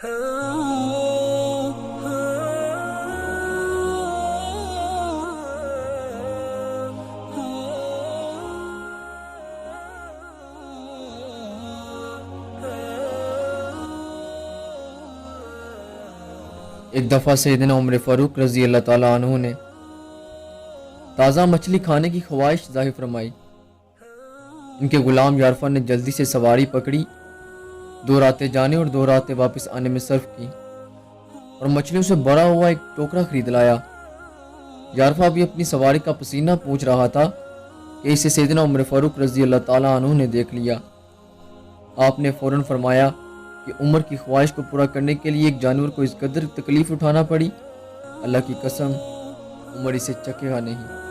ایک دفعہ سیدنا عمر فاروق رضی اللہ تعالیٰ عنہ نے تازہ مچھلی کھانے کی خواہش ظاہر فرمائی۔ ان کے غلام یارفا نے جلدی سے سواری پکڑی، 2 راتیں جانے اور 2 راتیں واپس آنے میں صرف کی اور مچھلیوں سے بھرا ہوا ایک ٹوکرا خرید لایا۔ یارفا بھی اپنی سواری کا پسینہ پوچھ رہا تھا کہ اسے سیدنا عمر فاروق رضی اللہ تعالیٰ عنہ نے دیکھ لیا۔ آپ نے فوراً فرمایا کہ عمر کی خواہش کو پورا کرنے کے لیے ایک جانور کو اس قدر تکلیف اٹھانا پڑی، اللہ کی قسم عمر اسے چکھے گا نہیں۔